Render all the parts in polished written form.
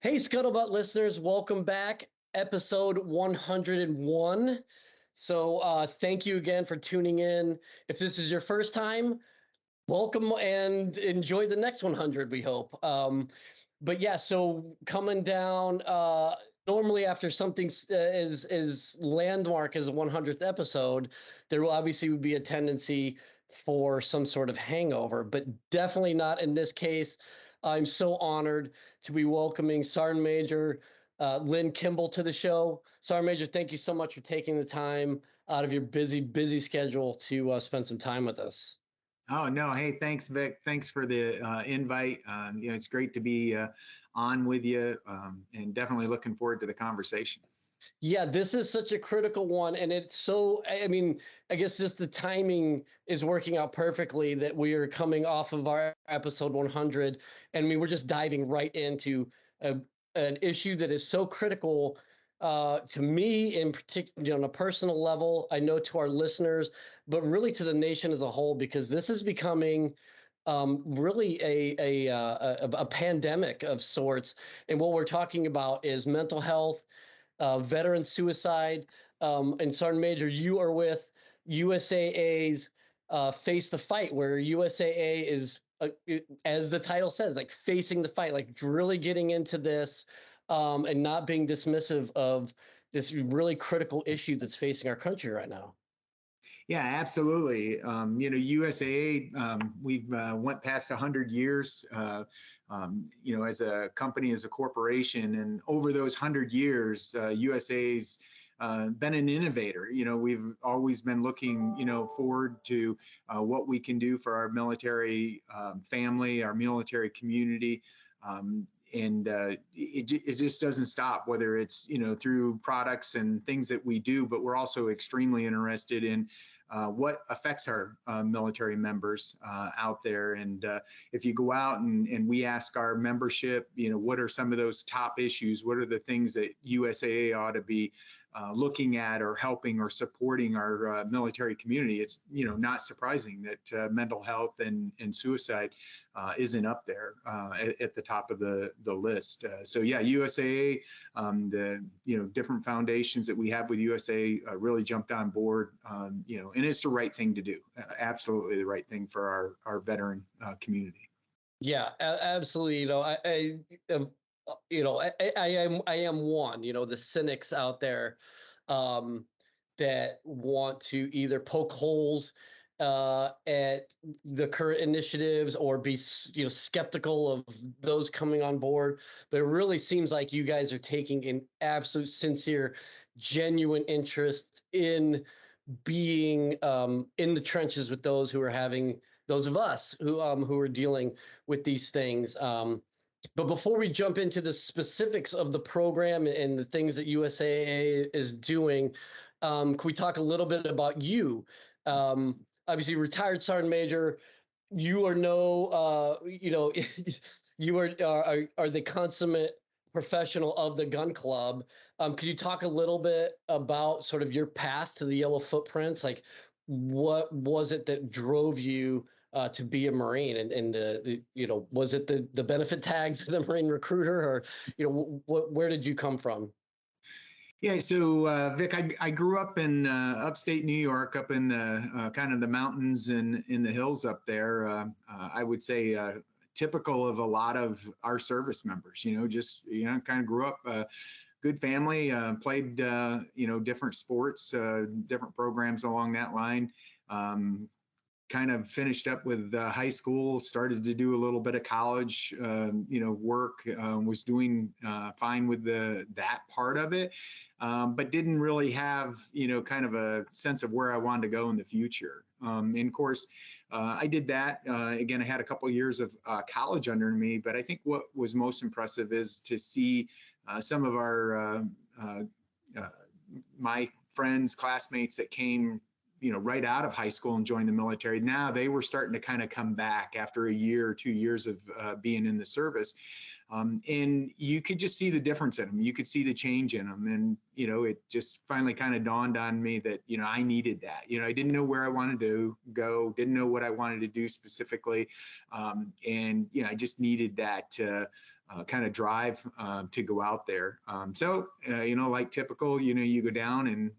Hey, Scuttlebutt listeners, welcome back. Episode 101. Thank you again for tuning in. If this is your first time, welcome and enjoy the next 100, we hope. So coming down, normally after something is landmark as a 100th episode, there will obviously would be a tendency for some sort of hangover, but definitely not in this case. I'm so honored to be welcoming Sergeant Major Lynn Kimble to the show. Sergeant Major, thank you so much for taking the time out of your busy schedule to spend some time with us. Oh, no. Hey, thanks, Vic. Thanks for the invite. It's great to be on with you and definitely looking forward to the conversation. Yeah, this is such a critical one. And it's so, I guess just the timing is working out perfectly that we are coming off of our episode 100. And we're just diving right into an issue that is so critical to me in particular, on a personal level, I know to our listeners, but really to the nation as a whole, because this is becoming really a pandemic of sorts. And what we're talking about is mental health, veteran suicide. And Sergeant Major, you are with USAA's Face the Fight, where USAA is, as the title says, like facing the fight, like really getting into this and not being dismissive of this really critical issue that's facing our country right now. Yeah, absolutely. USAA, we've went past 100 years, as a company, as a corporation. And over those 100 years, USAA's been an innovator. We've always been looking, forward to what we can do for our military family, our military community. It just doesn't stop, whether it's through products and things that we do, but we're also extremely interested in what affects our military members out there. And if you go out and we ask our membership, what are some of those top issues? What are the things that USAA ought to be looking at or helping or supporting our military community? It's not surprising that mental health and suicide isn't up there at the top of the list. USAA, the different foundations that we have with USA really jumped on board, and it's the right thing to do. Absolutely the right thing for our veteran community. Yeah, absolutely. I am one, the cynics out there that want to either poke holes at the current initiatives or be, skeptical of those coming on board. But it really seems like you guys are taking an absolute sincere, genuine interest in being in the trenches with those who are having, those of us who are dealing with these things. But before we jump into the specifics of the program and the things that USAA is doing, can we talk a little bit about you? Obviously, retired Sergeant Major, you are you are the consummate professional of the gun club. Could you talk a little bit about sort of your path to the Yellow Footprints? Like, what was it that drove you to be a Marine? And was it the benefit tags of the Marine recruiter, or, where did you come from? Yeah, so Vic, I grew up in upstate New York, up in the kind of the mountains and in the hills up there. I would say typical of a lot of our service members. Kind of grew up good family, played different sports, different programs along that line. Kind of finished up with high school, started to do a little bit of college, work, was doing fine with that part of it, but didn't really have, kind of a sense of where I wanted to go in the future. And of course, I did that. Again, I had a couple of years of college under me, but I think what was most impressive is to see some of our my friends, classmates that came right out of high school and joined the military. Now they were starting to kind of come back after a year or 2 years of being in the service. And you could just see the difference in them. You could see the change in them. And, it just finally kind of dawned on me that, I needed that. I didn't know where I wanted to go, didn't know what I wanted to do specifically. And, I just needed that kind of drive to go out there. So, like typical, you go down and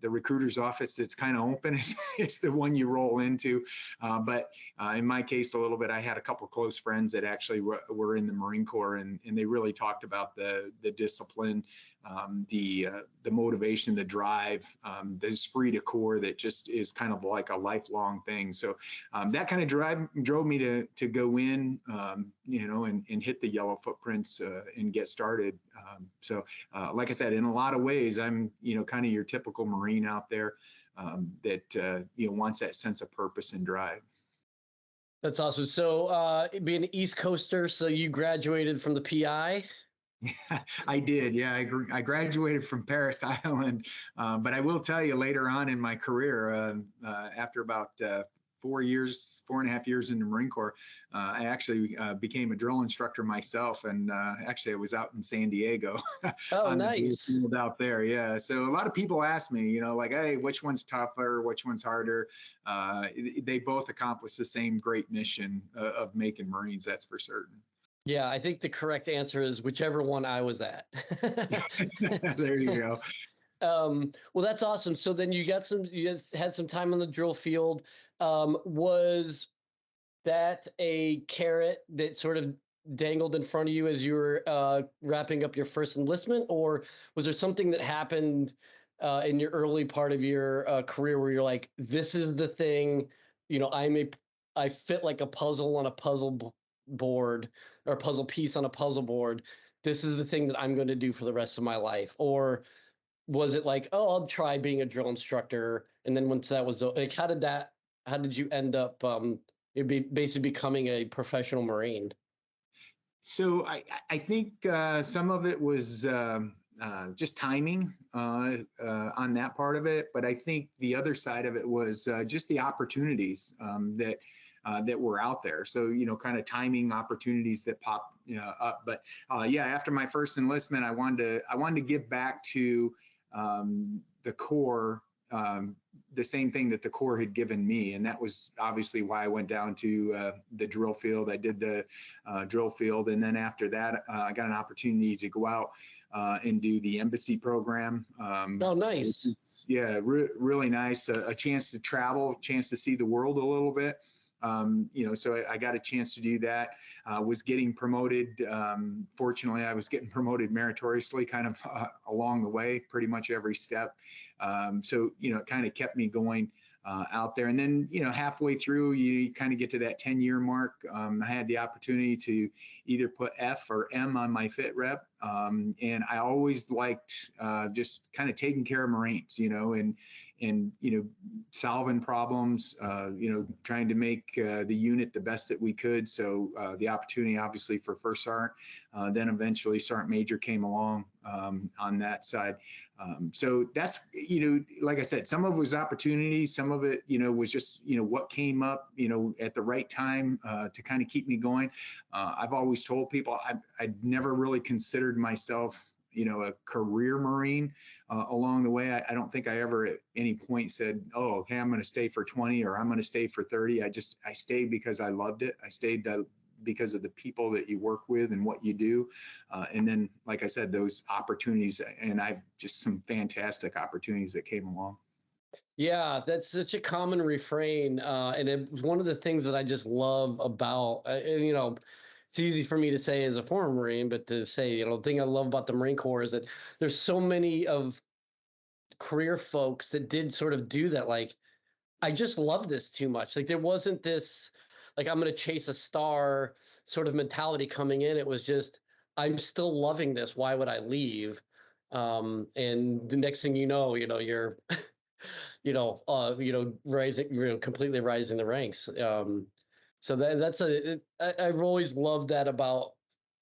the recruiter's office that's kind of open is the one you roll into. But in my case, a little bit, I had a couple close friends that actually were in the Marine Corps, and they really talked about the discipline, the motivation, the drive, the esprit de corps that just is kind of like a lifelong thing. So that kind of drove me to go in, and hit the yellow footprints and get started. So like I said, in a lot of ways, I'm, kind of your typical Marine out there that, wants that sense of purpose and drive. That's awesome. So being an East Coaster, so you graduated from the PI? I did. Yeah, I graduated from Paris Island, but I will tell you later on in my career, after about 4.5 years in the Marine Corps, I actually became a drill instructor myself, and actually I was out in San Diego on the drill field out there. Yeah, so a lot of people ask me, like, hey, which one's tougher, which one's harder? They both accomplish the same great mission of making Marines. That's for certain. Yeah, I think the correct answer is whichever one I was at. There you go. Well, that's awesome. So then you had some time on the drill field. Was that a carrot that sort of dangled in front of you as you were wrapping up your first enlistment, or was there something that happened in your early part of your career where you're like, this is the thing, I fit like a puzzle on a puzzle board, or a puzzle piece on a puzzle board. This is the thing that I'm going to do for the rest of my life? Or was it like, oh, I'll try being a drill instructor, and then once that was like, how did you end up basically becoming a professional Marine? So I think some of it was just timing on that part of it, but I think the other side of it was just the opportunities that were out there. So, kind of timing opportunities that pop up. But yeah, after my first enlistment, I wanted to give back to the Corps, the same thing that the Corps had given me. And that was obviously why I went down to the drill field. I did the drill field. And then after that, I got an opportunity to go out and do the embassy program. Oh, nice. Yeah, really nice. A chance to travel, a chance to see the world a little bit. So I got a chance to do that. Was getting promoted. Fortunately, I was getting promoted meritoriously kind of along the way, pretty much every step. So, it kind of kept me going out there. And then, halfway through, you kind of get to that 10-year mark. I had the opportunity to either put F or M on my fit rep. And I always liked just kind of taking care of Marines, and solving problems, trying to make the unit the best that we could. So the opportunity, obviously, for first sergeant, then eventually sergeant major came along on that side. So that's, like I said, some of it was opportunity, some of it, was just, what came up, at the right time to kind of keep me going. I've always told people I'd never really considered myself, a career Marine along the way. I don't think I ever at any point said, oh, hey, I'm going to stay for 20 or I'm going to stay for 30. I stayed because I loved it. I stayed because of the people that you work with and what you do. And then, like I said, those opportunities, and I've just some fantastic opportunities that came along. Yeah, that's such a common refrain. And it's one of the things that I just love about, and, it's easy for me to say as a former Marine, but to say, the thing I love about the Marine Corps is that there's so many of career folks that did sort of do that. Like, I just love this too much. Like, there wasn't this, like, I'm going to chase a star sort of mentality coming in. It was just, I'm still loving this. Why would I leave? And the next thing you're, rising, completely rising the ranks. So I've always loved that about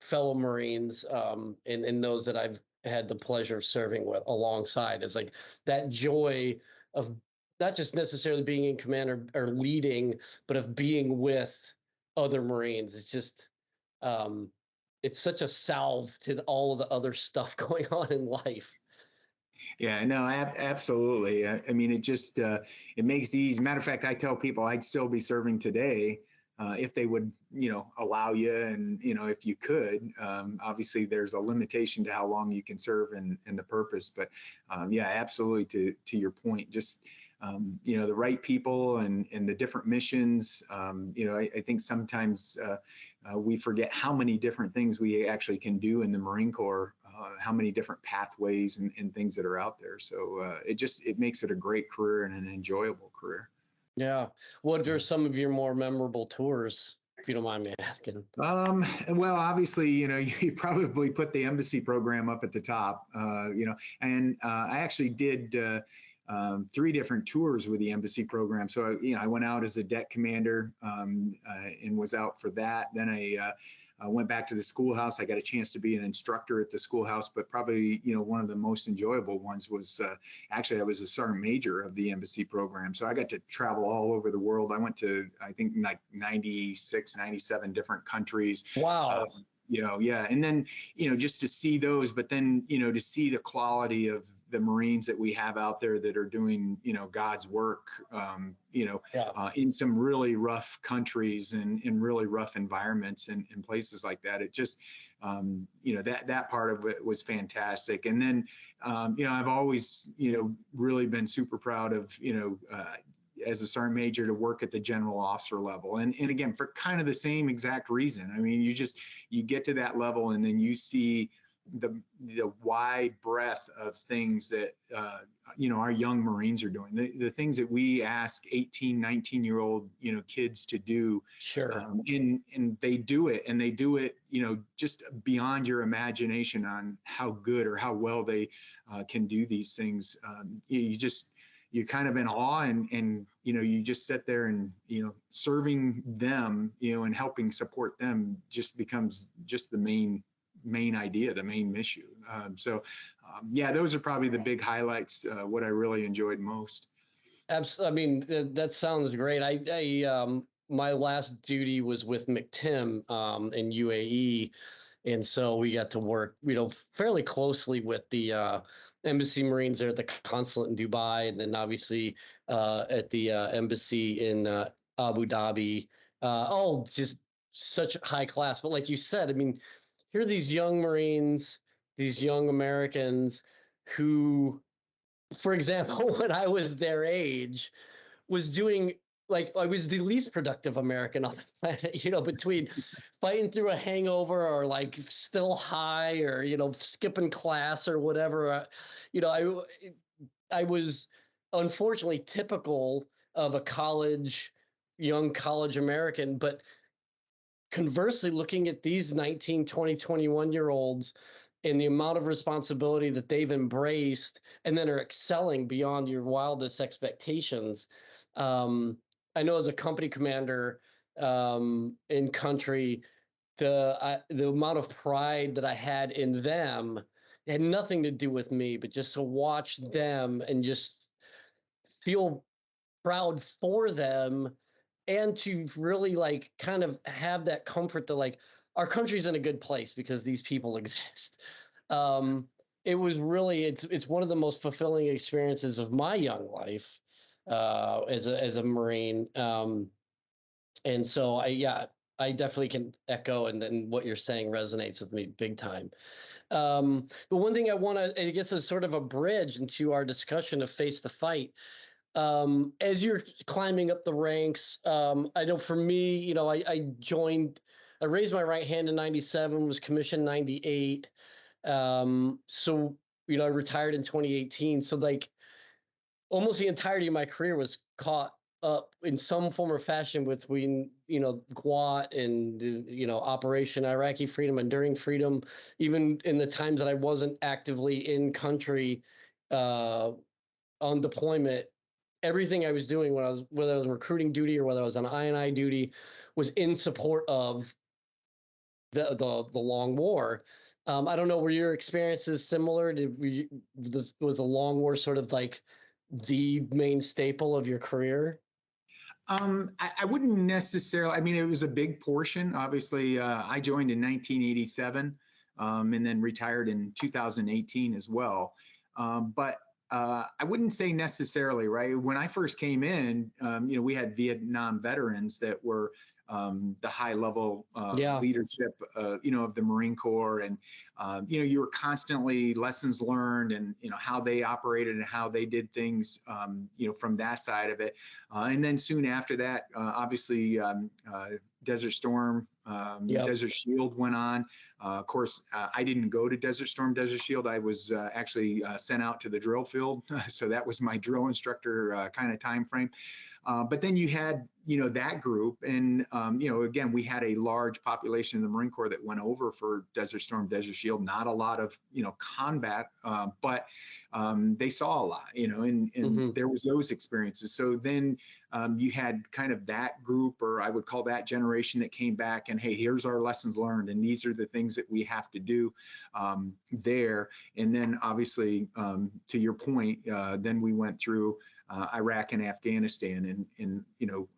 fellow Marines, and those that I've had the pleasure of serving with alongside, is like that joy of not just necessarily being in command or leading, but of being with other Marines. It's just, it's such a salve to all of the other stuff going on in life. Yeah, no, absolutely. I mean, it just it makes it easy. Matter of fact, I tell people I'd still be serving today if they would, allow you, and if you could. Obviously, there's a limitation to how long you can serve and the purpose, but yeah, absolutely. To your point, just the right people and the different missions. I think sometimes we forget how many different things we actually can do in the Marine Corps. How many different pathways and things that are out there. So it makes it a great career and an enjoyable career. Yeah. What are some of your more memorable tours, if you don't mind me asking? Well, obviously, you probably put the embassy program up at the top, and I actually did 3 different tours with the embassy program. So, I went out as a deck commander and was out for that. Then I went back to the schoolhouse. I got a chance to be an instructor at the schoolhouse, but probably, one of the most enjoyable ones was actually I was a sergeant major of the embassy program. So I got to travel all over the world. I went to, I think, like 96, 97 different countries. Wow. Yeah. And then, just to see those, but then, to see the quality of the Marines that we have out there that are doing, God's work, in some really rough countries and in really rough environments and places like that. It just, that part of it was fantastic. And then, I've always, really been super proud of, as a sergeant major to work at the general officer level. And again, for kind of the same exact reason. I mean, you get to that level and then you see the wide breadth of things that, our young Marines are doing, the things that we ask 18, 19-year-old, kids to do. Sure. And they do it, and they do it, just beyond your imagination on how good or how well they can do these things. You're kind of in awe, and you just sit there and serving them, and helping support them just becomes just the main idea, the main mission. Yeah, those are probably the big highlights. What I really enjoyed most. Absolutely. I mean, that sounds great. I my last duty was with McTim in UAE, and so we got to work, fairly closely with the embassy Marines there at the consulate in Dubai, and then obviously at the embassy in Abu Dhabi. All just such high class. But like you said, I mean, here are these young Marines, these young Americans who, for example, when I was their age, was doing, like, I was the least productive American on the planet, between fighting through a hangover or like still high or, skipping class or whatever. I was unfortunately typical of a young college American, but conversely, looking at these 19, 20, 21-year-olds and the amount of responsibility that they've embraced and then are excelling beyond your wildest expectations. I know as a company commander in country, the amount of pride that I had in them had nothing to do with me, but just to watch them and just feel proud for them, and to really like kind of have that comfort that like our country's in a good place because these people exist. It was really, it's one of the most fulfilling experiences of my young life as a Marine. And so I definitely can echo, and then what you're saying resonates with me big time. But one thing I want to, I guess, is sort of a bridge into our discussion of Face the Fight. As you're climbing up the ranks, I know for me, I raised my right hand in 97, was commissioned 98. So, I retired in 2018. So like almost the entirety of my career was caught up in some form or fashion between, GWAT and, Operation Iraqi Freedom, Enduring Freedom, even in the times that I wasn't actively in country, on deployment. Everything I was doing whether I was recruiting duty or whether I was on I&I duty, was in support of the long war. I don't know, were your experiences similar? Was the long war sort of like the main staple of your career? I wouldn't necessarily, I mean, it was a big portion. Obviously, I joined in 1987 and then retired in 2018 as well. But I wouldn't say necessarily, right? When I first came in, we had Vietnam veterans that were the high level leadership, of the Marine Corps. And, you were constantly lessons learned and, how they operated and how they did things, from that side of it. And then soon after that, obviously, Desert Storm, Desert Shield went on. Of course, I didn't go to Desert Storm, Desert Shield. I was actually sent out to the drill field. So that was my drill instructor kind of time frame. But then you had, that group. And, again, we had a large population in the Marine Corps that went over for Desert Storm, Desert Shield. Not a lot of, combat, but they saw a lot, and there was those experiences. So then you had kind of that group, or I would call that generation, that came back and, hey, here's our lessons learned, and these are the things that we have to do there. And then obviously, to your point, then we went through Iraq and Afghanistan, and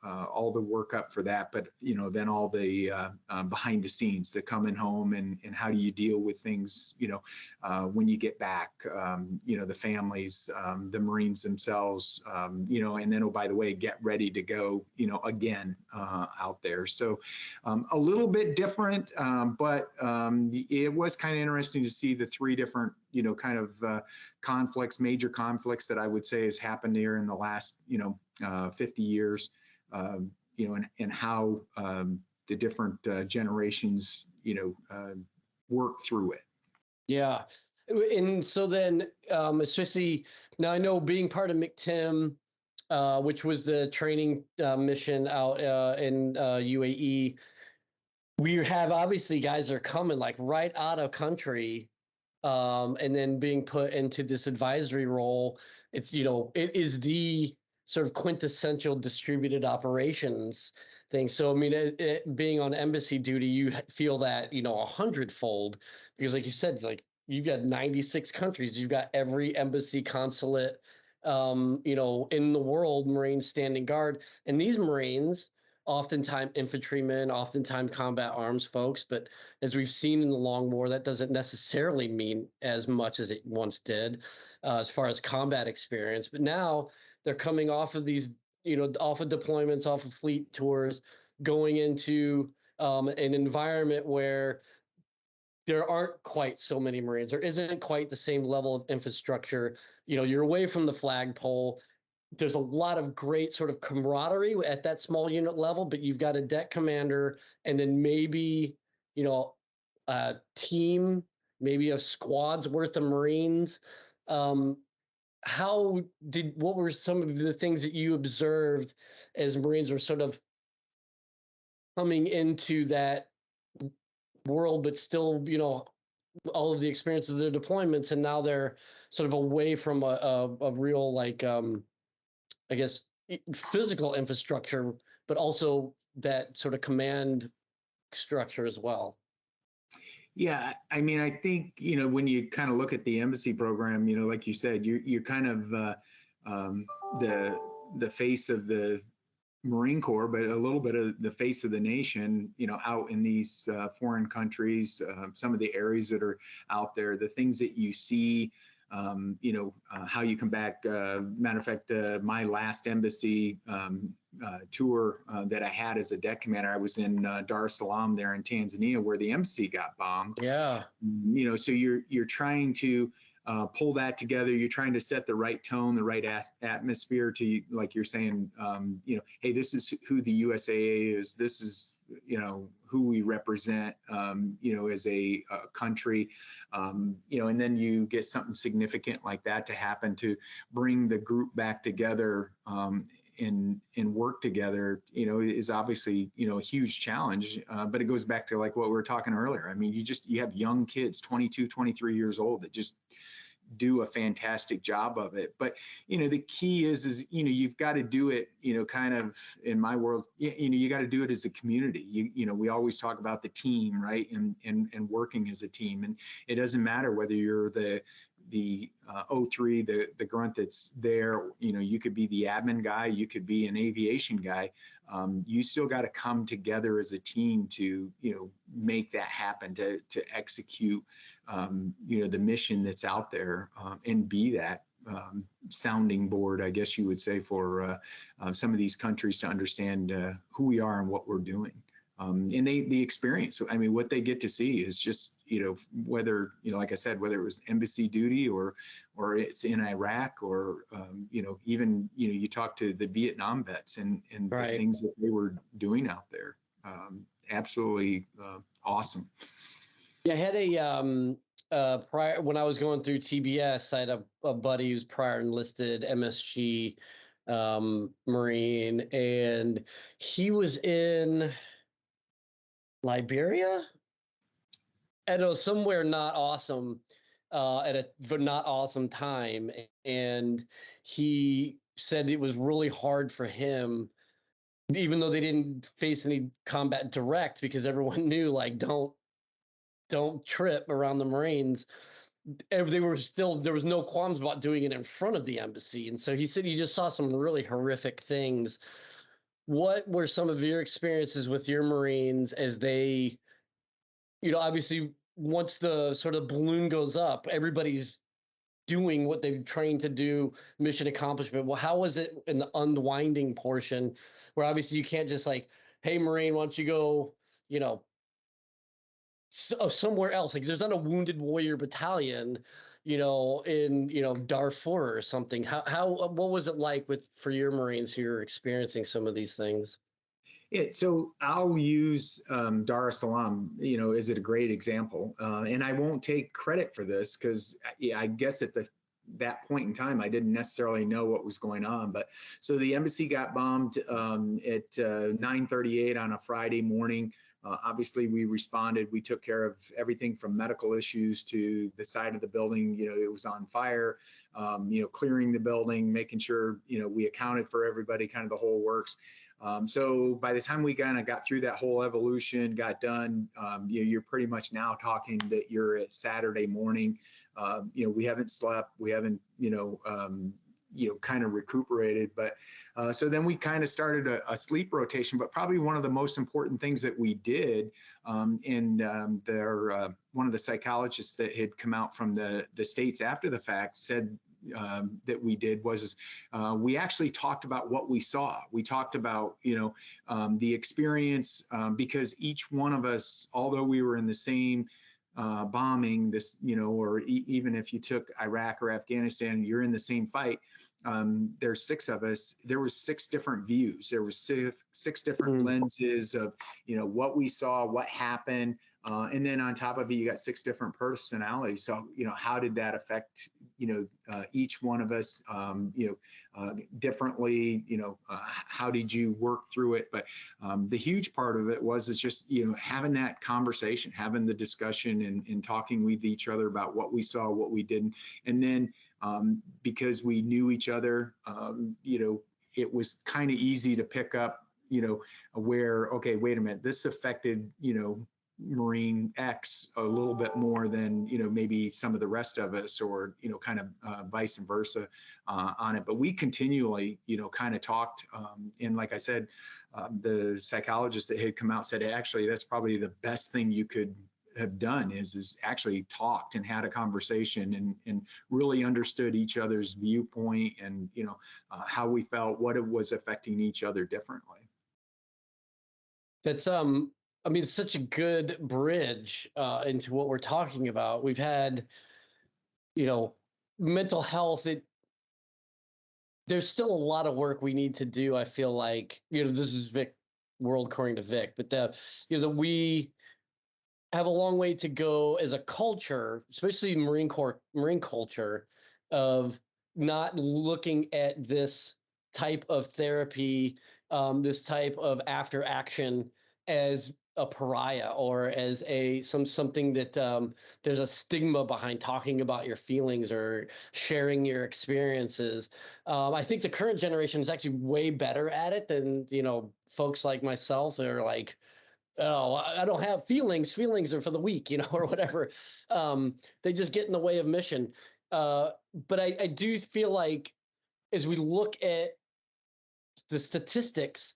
all the work up for that. But then all the behind the scenes, the coming home, and how do you deal with things when you get back, the families, the Marines themselves, and then, oh, by the way, get ready to go, again out there. So a little bit different, but it was kind of interesting to see the three different kind of conflicts, major conflicts that I would say has happened here in the last, 50 years, and how the different generations, work through it. Yeah. And so then, especially now, I know being part of McTim, which was the training mission out in UAE, we have obviously guys are coming like right out of country, and then being put into this advisory role. It's, it is the sort of quintessential distributed operations thing. So, I mean, being on embassy duty, you feel that, 100-fold, because like you said, like you've got 96 countries, you've got every embassy, consulate, in the world, Marines standing guard. And these Marines, oftentimes infantrymen, oftentimes combat arms folks. But as we've seen in the long war, that doesn't necessarily mean as much as it once did, as far as combat experience. But now they're coming off of these, off of deployments, off of fleet tours, going into an environment where there aren't quite so many Marines. There isn't quite the same level of infrastructure. You're away from the flagpole. There's a lot of great sort of camaraderie at that small unit level, but you've got a deck commander and then maybe, a team, maybe a squad's worth of Marines. What were some of the things that you observed as Marines were sort of coming into that world, but still, all of the experiences of their deployments, and now they're sort of away from a real, like, I guess, physical infrastructure, but also that sort of command structure as well. Yeah, I mean, I think, when you kind of look at the embassy program, like you said, you're kind of the face of the Marine Corps, but a little bit of the face of the nation, out in these foreign countries, some of the areas that are out there, the things that you see, how you come back. Matter of fact, my last embassy tour that I had as a deck commander, I was in Dar es Salaam there in Tanzania, where the embassy got bombed. Yeah. So you're trying to pull that together. You're trying to set the right tone, the right atmosphere to, like you're saying, hey, this is who the USAA is. This is, who we represent, as a country, and then you get something significant like that to happen, to bring the group back together, and work together, is obviously, a huge challenge. But it goes back to like what we were talking earlier. I mean, you have young kids, 22, 23 years old, that just do a fantastic job of it. But, the key is, you've got to do it, kind of in my world, you got to do it as a community. We always talk about the team, right? And working as a team. And it doesn't matter whether you're the O3, the grunt that's there. You could be the admin guy, you could be an aviation guy. You still got to come together as a team to make that happen, to execute the mission that's out there, and be that sounding board, I guess you would say, for some of these countries to understand who we are and what we're doing. And the experience, I mean, what they get to see is just, whether, like I said, whether it was embassy duty or it's in Iraq, or, even, you talk to the Vietnam vets and Right. the things that they were doing out there. Absolutely awesome. Yeah, I had a prior, when I was going through TBS, I had a buddy who's prior enlisted MSG Marine, and he was in Liberia. I know, somewhere not awesome, at a not awesome time, and he said it was really hard for him, even though they didn't face any combat direct, because everyone knew, like, don't trip around the Marines. They were still, there was no qualms about doing it in front of the embassy. And so he said he just saw some really horrific things. What were some of your experiences with your Marines as they, obviously once the sort of balloon goes up, everybody's doing what they've trained to do, mission accomplishment. Well, how was it in the unwinding portion, where obviously you can't just like, hey, Marine, why don't you go, somewhere else? Like, there's not a wounded warrior battalion, in, Darfur or something. What was it like for your Marines who are experiencing some of these things? Yeah, so I'll use Dar es Salaam, as a great example, and I won't take credit for this because I guess at that point in time I didn't necessarily know what was going on. But so the embassy got bombed at 9:38 on a Friday morning. Obviously, we responded. We took care of everything from medical issues to the side of the building. It was on fire. Clearing the building, making sure we accounted for everybody, kind of the whole works. So by the time we kind of got through that whole evolution, got done, you're pretty much now talking that you're at Saturday morning. We haven't slept, we haven't, kind of recuperated. But so then we kind of started a sleep rotation. But probably one of the most important things that we did, and one of the psychologists that had come out from the States after the fact said that we did was we actually talked about what we saw. We talked about, the experience, because each one of us, although we were in the same bombing, this, or even if you took Iraq or Afghanistan, you're in the same fight. There's 6 of us. There was 6 different views. There was 6 different lenses of, what we saw, what happened. And then on top of it, you got 6 different personalities. So, how did that affect, each one of us, differently? How did you work through it? But the huge part of it is just, having that conversation, having the discussion, and talking with each other about what we saw, what we didn't. And then because we knew each other, it was kind of easy to pick up, where, okay, wait a minute, this affected, Marine X a little bit more than, maybe some of the rest of us, or, kind of vice versa on it. But we continually, kind of talked. And like I said, the psychologist that had come out said, actually, that's probably the best thing you could have done is actually talked and had a conversation, and really understood each other's viewpoint, and, how we felt, what it was affecting each other differently. That's I mean, it's such a good bridge into what we're talking about. We've had, mental health. There's still a lot of work we need to do. I feel like, this is Vic, world according to Vic, but we have a long way to go as a culture, especially Marine culture, of not looking at this type of therapy, this type of after action as a pariah, or as something that there's a stigma behind talking about your feelings or sharing your experiences. I think the current generation is actually way better at it than folks like myself. They're like, oh, I don't have feelings. Feelings are for the weak, or whatever. They just get in the way of mission. But I do feel like as we look at the statistics,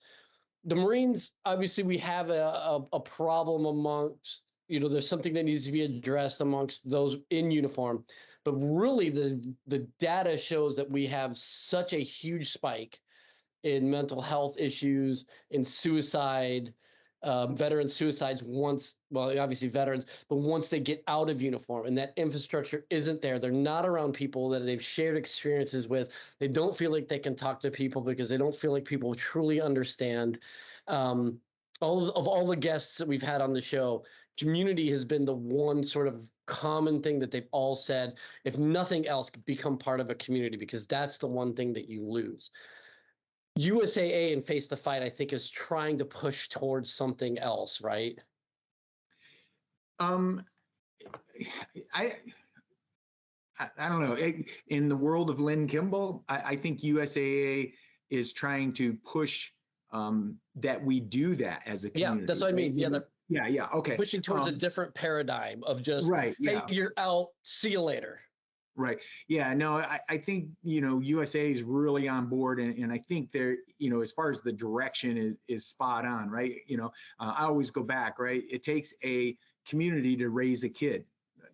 the Marines, obviously we have a problem amongst, there's something that needs to be addressed amongst those in uniform. But really the data shows that we have such a huge spike in mental health issues, in suicide, veteran suicides once, well, obviously veterans, but once they get out of uniform and that infrastructure isn't there, they're not around people that they've shared experiences with. They don't feel like they can talk to people because they don't feel like people truly understand. All the guests that we've had on the show, community has been the one sort of common thing that they've all said, if nothing else, become part of a community, because that's the one thing that you lose. USAA and Face the Fight, I think, is trying to push towards something else, right? I don't know. In the world of Lynn Kimble, I think USAA is trying to push that we do that as a community. Yeah, that's what I mean. Yeah. Okay. Pushing towards a different paradigm of just, right. Yeah. Hey, you're out. See you later. Right. Yeah. No, I think, USA is really on board. And I think they're, as far as the direction is spot on, right? I always go back, right? It takes a community to raise a kid,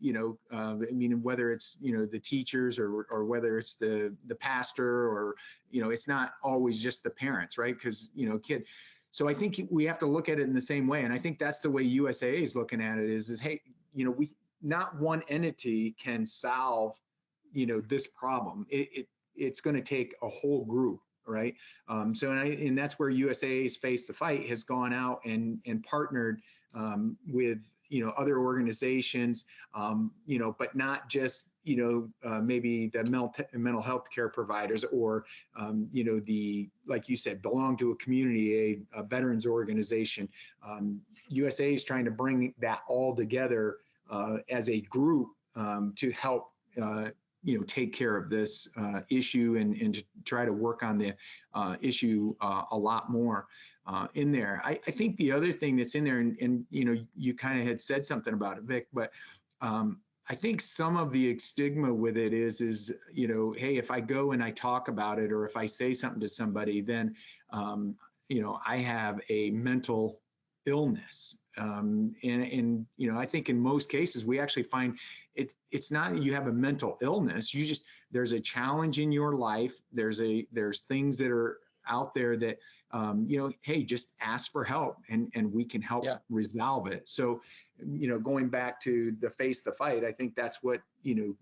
I mean, whether it's, the teachers or whether it's the pastor or, it's not always just the parents, right? Because, kid. So I think we have to look at it in the same way. And I think that's the way USAA is looking at it is, hey, we not one entity can solve this problem. It's going to take a whole group, right? And that's where USAA's Face the Fight has gone out and partnered with other organizations, but not just maybe the mental health care providers or like you said, belong to a community, a veterans organization. USAA is trying to bring that all together as a group to help take care of this issue and to try to work on the issue a lot more in there. I think the other thing that's in there, and you kind of had said something about it, Vic, but I think some of the stigma with it is hey, if I go and I talk about it, or if I say something to somebody, then I have a mental illness. And I think in most cases we actually find it's not that you have a mental illness. There's a challenge in your life. There's things that are out there that hey, just ask for help and we can help resolve it. So going back to the Face the Fight, I think that's what we're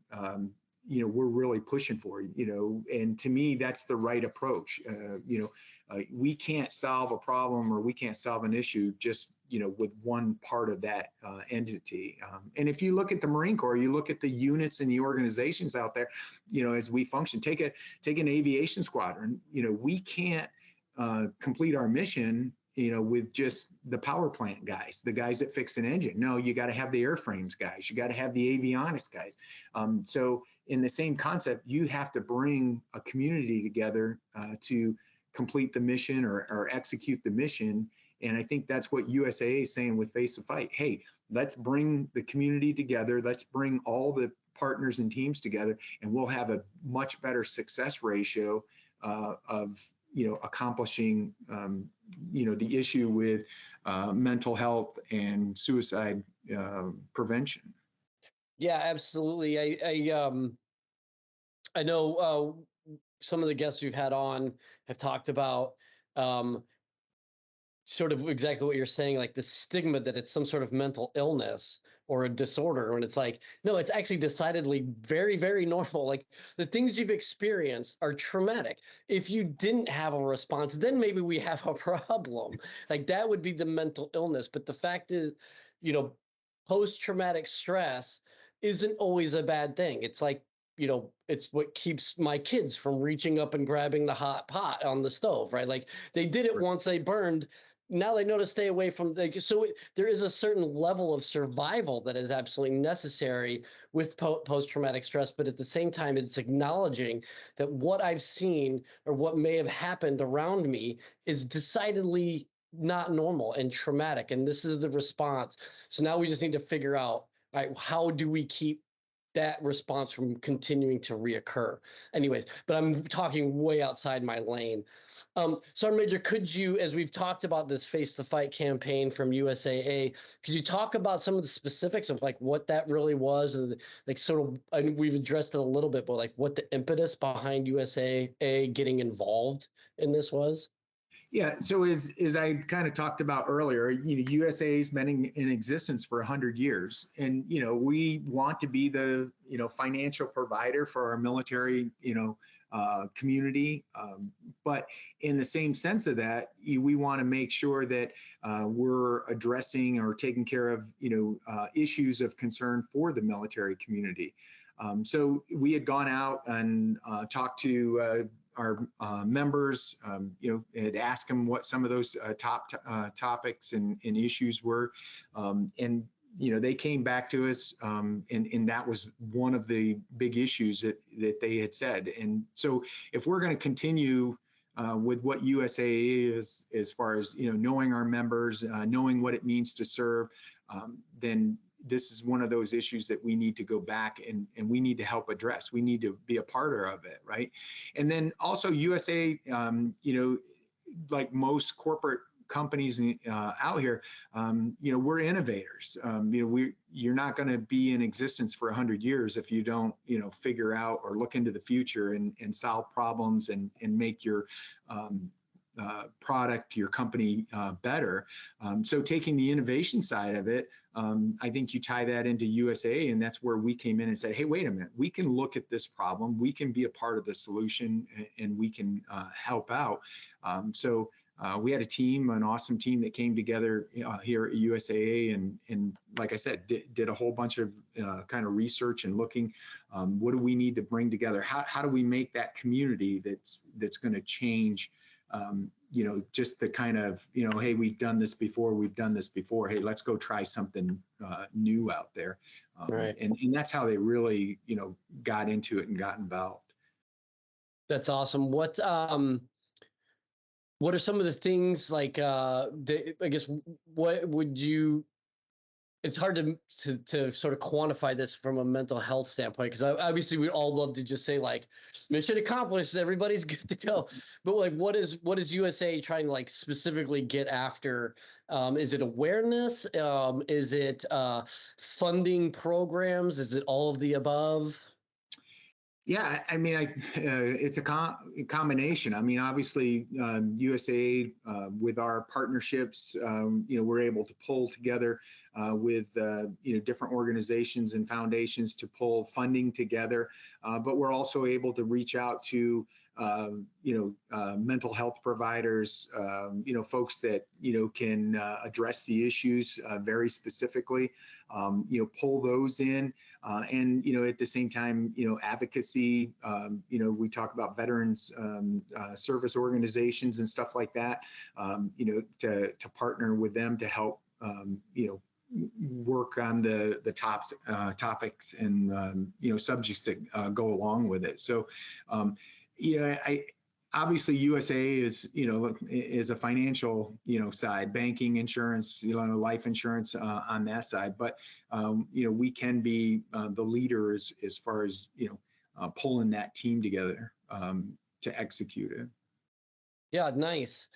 really pushing for, and to me, that's the right approach. We can't solve a problem or we can't solve an issue just, with one part of that entity. And if you look at the Marine Corps, you look at the units and the organizations out there, as we function, take an aviation squadron, we can't complete our mission with just the power plant guys, the guys that fix an engine. No, you got to have the airframes guys. You got to have the avionics guys. So in the same concept, you have to bring a community together to complete the mission or execute the mission. And I think that's what USAA is saying with Face the Fight. Hey, let's bring the community together. Let's bring all the partners and teams together, and we'll have a much better success ratio of accomplishing the issue with mental health and suicide prevention. Yeah, absolutely. I know some of the guests we've had on have talked about sort of exactly what you're saying, like the stigma that it's some sort of mental illness or a disorder, when it's like, no, it's actually decidedly very, very normal. Like the things you've experienced are traumatic. If you didn't have a response, then maybe we have a problem. Like that would be the mental illness. But the fact is, post-traumatic stress isn't always a bad thing. It's like, it's what keeps my kids from reaching up and grabbing the hot pot on the stove, right? Like they did it once, they burned. Now they know to stay away from there is a certain level of survival that is absolutely necessary with post-traumatic stress. But at the same time, it's acknowledging that what I've seen or what may have happened around me is decidedly not normal and traumatic. And this is the response. So now we just need to figure out, right, how do we keep that response from continuing to reoccur. Anyways, but I'm talking way outside my lane. Sergeant Major, could you, as we've talked about this Face the Fight campaign from USAA, could you talk about some of the specifics of like what that really was, and like sort of, and we've addressed it a little bit, but like what the impetus behind USAA getting involved in this was? Yeah, so as I kind of talked about earlier, USAA's been in existence for 100 years, and we want to be the financial provider for our military community, but in the same sense of that, we want to make sure that we're addressing or taking care of issues of concern for the military community. So we had gone out and talked to our members, had asked them what some of those topics and issues were, and they came back to us, and that was one of the big issues that they had said. And so, if we're going to continue with what USAA is, as far as knowing our members, knowing what it means to serve, then this is one of those issues that we need to go back and we need to help address. We need to be a part of it, right? And then also USA, like most corporate companies out here, we're innovators. You're not going to be in existence for 100 years if you don't, figure out or look into the future and solve problems and make your product, your company better. So taking the innovation side of it, I think you tie that into USAA, and that's where we came in and said, hey, wait a minute, we can look at this problem, we can be a part of the solution, and we can help out. So we had a team, an awesome team that came together here at USAA, and like I said, did a whole bunch of kind of research and looking, what do we need to bring together? How do we make that community that's going to change? Just the kind of, hey, we've done this before. Hey, let's go try something new out there. Right. And that's how they really, got into it and got involved. That's awesome. What are some of the things like, I guess, what would you, it's hard to sort of quantify this from a mental health standpoint, because obviously we'd all love to just say like mission accomplished, everybody's good to go, but like what is USA trying to like specifically get after? Is it awareness? Is it funding programs? Is it all of the above? Yeah, I mean, it's a combination. I mean, obviously, USA, with our partnerships, we're able to pull together with different organizations and foundations to pull funding together, but we're also able to reach out to mental health providers, folks that can address the issues very specifically, pull those in, and at the same time, advocacy. We talk about veterans service organizations and stuff like that. To partner with them to help work on the topics and subjects that go along with it. So. I obviously USA is a financial side, banking, insurance, life insurance on that side, but we can be the leaders as far as pulling that team together to execute it. Yeah, nice.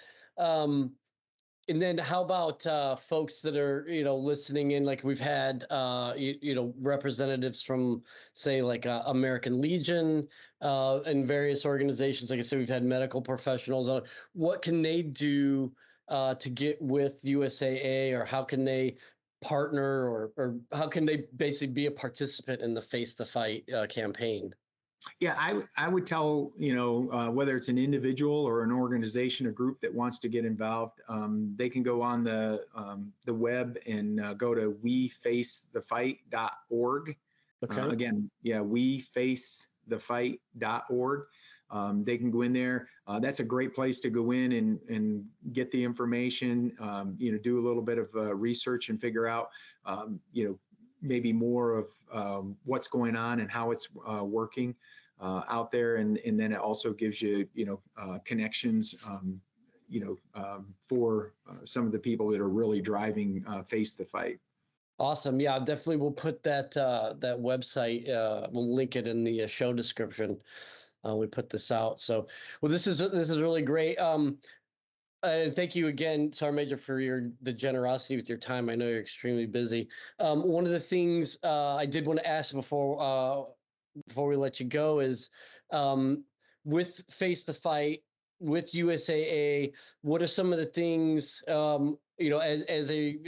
And then how about folks that are, listening in? Like we've had, representatives from, say, like American Legion and various organizations. Like I said, we've had medical professionals. What can they do to get with USAA, or how can they partner, or how can they basically be a participant in the Face the Fight campaign? Yeah, I would tell, whether it's an individual or an organization or group that wants to get involved, they can go on the web and go to wefacethefight.org. Okay. Again, yeah, wefacethefight.org. They can go in there. That's a great place to go in and get the information, do a little bit of research and figure out, maybe more of what's going on and how it's working out there, and then it also gives you connections for some of the people that are really driving Face the Fight. Awesome. Yeah, definitely we'll put that website, we'll link it in the show description. We put this out. So, well, this is really great. And thank you again, Sergeant Major, for the generosity with your time. I know you're extremely busy. One of the things I did want to ask before we let you go is, with Face the Fight, with USAA, what are some of the things, as a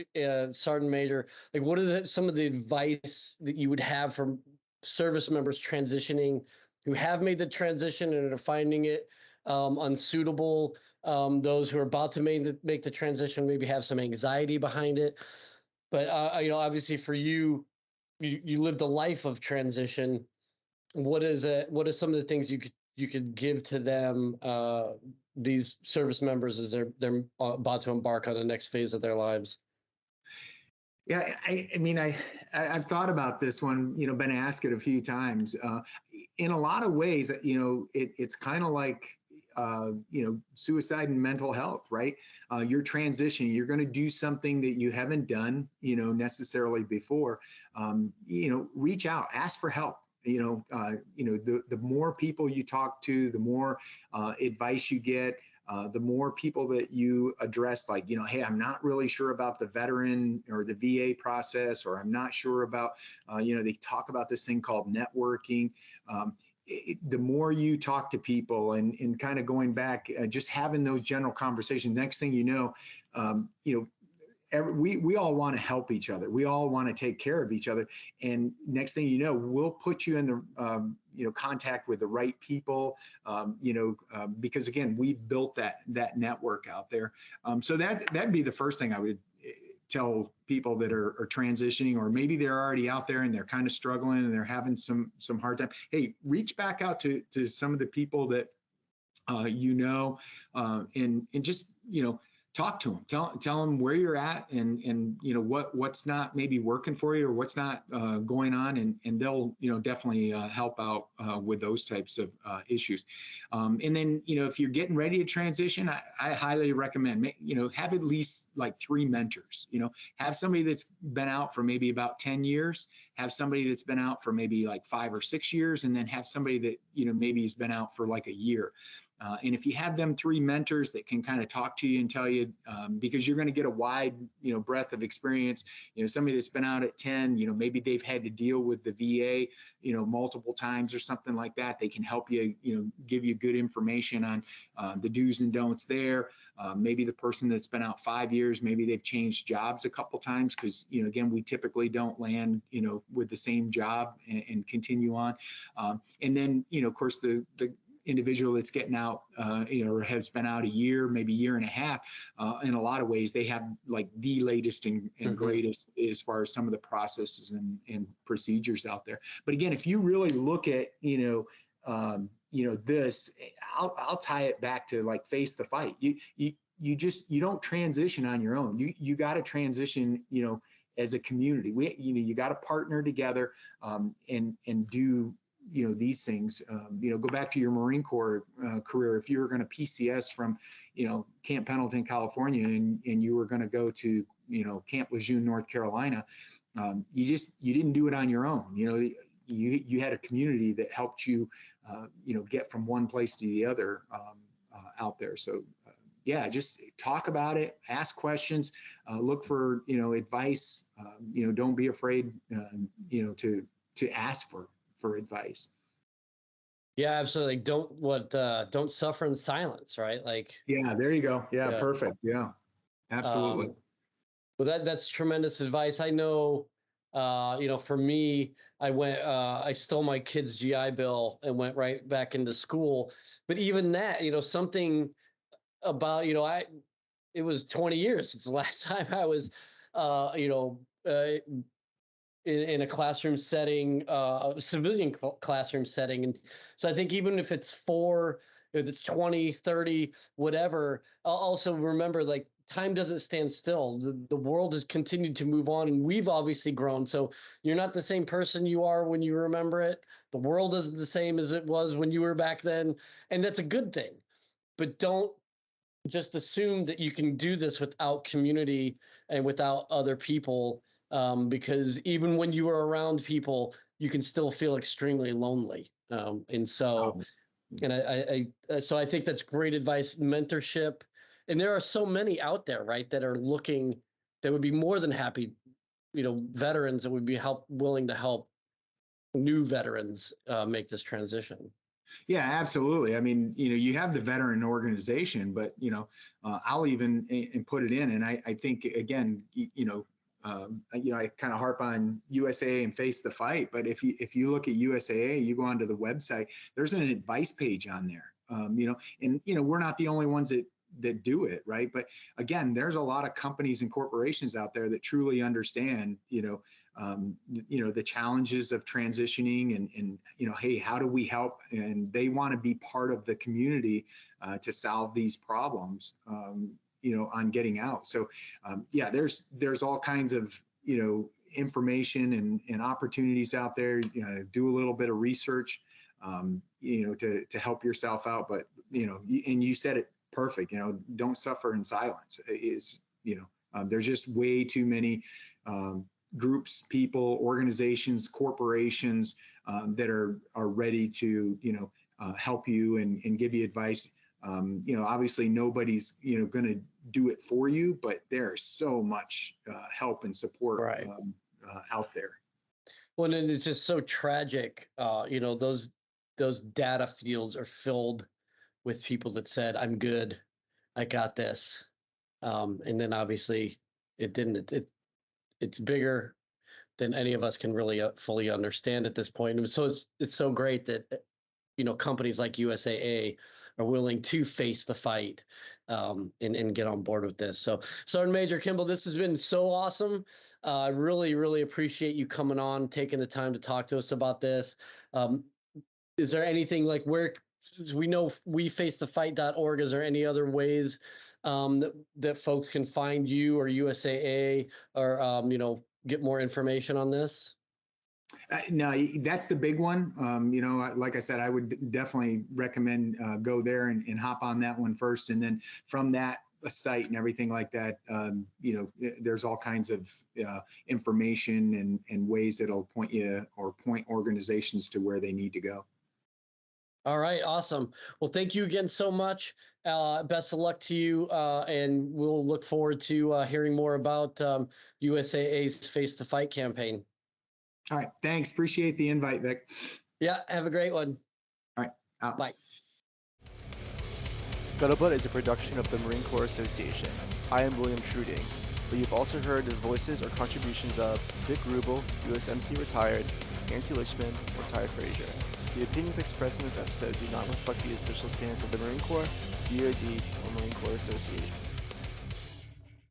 sergeant major, like what are some of the advice that you would have for service members transitioning who have made the transition and are finding it unsuitable? Those who are about to make the transition maybe have some anxiety behind it. But obviously for you lived a life of transition. What is it? What are some of the things you could give to them, these service members, as they're about to embark on the next phase of their lives? Yeah, I mean, I've thought about this one, been asked it a few times. In a lot of ways, it's kind of like, suicide and mental health, right? You're transitioning, you're going to do something that you haven't done, necessarily before. Reach out, ask for help. The more people you talk to, the more advice you get. The more people that you address, like, hey, I'm not really sure about the veteran or the VA process, or I'm not sure about, they talk about this thing called networking. The more you talk to people and kind of going back, just having those general conversations, next thing you know, we all want to help each other. We all want to take care of each other. And next thing you know, we'll put you in the, contact with the right people, because again, we've built that network out there. So that'd be the first thing I would tell people that are transitioning, or maybe they're already out there and they're kind of struggling and they're having some hard time. Hey, reach back out to some of the people that, and just, talk to them, tell them where you're at, and what's not maybe working for you, or what's not going on, and they'll definitely help out with those types of issues. And then if you're getting ready to transition, I highly recommend have at least like 3 mentors. Have somebody that's been out for maybe about 10 years, have somebody that's been out for maybe like 5 or 6 years, and then have somebody that maybe has been out for like a year. And if you have them 3 mentors that can kind of talk to you and tell you, because you're going to get a wide, breadth of experience, somebody that's been out at 10, maybe they've had to deal with the VA, multiple times or something like that. They can help you, give you good information on the do's and don'ts there. Maybe the person that's been out 5 years, maybe they've changed jobs a couple times, because, again, we typically don't land, with the same job and continue on. And then, of course, the individual that's getting out, or has been out a year, maybe year and a half, in a lot of ways, they have like the latest and greatest as far as some of the processes and procedures out there. But again, if you really look at, this, I'll tie it back to like Face the Fight. You don't transition on your own. You got to transition, as a community. You got to partner together, and do these things. Go back to your Marine Corps career. If you were going to PCS from Camp Pendleton, California, and you were going to go to Camp Lejeune, North Carolina, you didn't do it on your own. You had a community that helped you get from one place to the other out there. So yeah, just talk about it, ask questions, look for advice. Don't be afraid to ask for advice. Yeah, absolutely. Don't suffer in silence, right? Like, yeah, there you go. Yeah, perfect. Yeah, absolutely. Well, that's tremendous advice. I know, for me, I stole my kid's GI Bill and went right back into school. But even that, something about, it was 20 years since the last time I was, in a classroom setting, a civilian classroom setting. And so I think even if it's if it's 20, 30, whatever, I'll also remember, like, time doesn't stand still. The world has continued to move on, and we've obviously grown. So you're not the same person you are when you remember it. The world isn't the same as it was when you were back then. And that's a good thing. But don't just assume that you can do this without community and without other people because even when you are around people, you can still feel extremely lonely. And so, so I think that's great advice, mentorship. And there are so many out there, right, that are looking, that would be more than happy, veterans that would be willing to help new veterans make this transition. Yeah, absolutely. I mean, you have the veteran organization, but, I'll even put it in. And I think, again, I kind of harp on USAA and Face the Fight, but if you look at USAA, you go onto the website, there's an advice page on there, and, we're not the only ones that do it, right? But again, there's a lot of companies and corporations out there that truly understand, the challenges of transitioning and hey, how do we help? And they want to be part of the community to solve these problems, on getting out. So yeah, there's all kinds of, information and opportunities out there. Do a little bit of research, to help yourself out. But, and you said it perfect, don't suffer in silence. There's just way too many groups, people, organizations, corporations that are ready to, help you and give you advice. Obviously nobody's, going to do it for you, but there's so much help and support out there. Well, and it's just so tragic. Those data fields are filled with people that said, "I'm good, I got this," and then obviously it didn't. It's bigger than any of us can really fully understand at this point. And so it's so great that companies like USAA are willing to face the fight and get on board with this. So Sergeant Major Kimble, this has been so awesome. I really, really appreciate you coming on, taking the time to talk to us about this. Is there anything like where we know wefacethefight.org? Is there any other ways that folks can find you or USAA or, get more information on this? No, that's the big one. Like I said, I would definitely recommend go there and hop on that one first. And then from that site and everything like that, there's all kinds of information and ways that'll point you or point organizations to where they need to go. All right, awesome. Well, thank you again so much. Best of luck to you, and we'll look forward to hearing more about USAA's Face the Fight campaign. All right, thanks. Appreciate the invite, Vic. Yeah, have a great one. All right, out. Bye. Scuttlebutt is a production of the Marine Corps Association. I am William Truding, but you've also heard the voices or contributions of Vic Rubel, USMC retired, Nancy Lichman, retired Frazier. The opinions expressed in this episode do not reflect the official stance of the Marine Corps, DoD, or Marine Corps Association.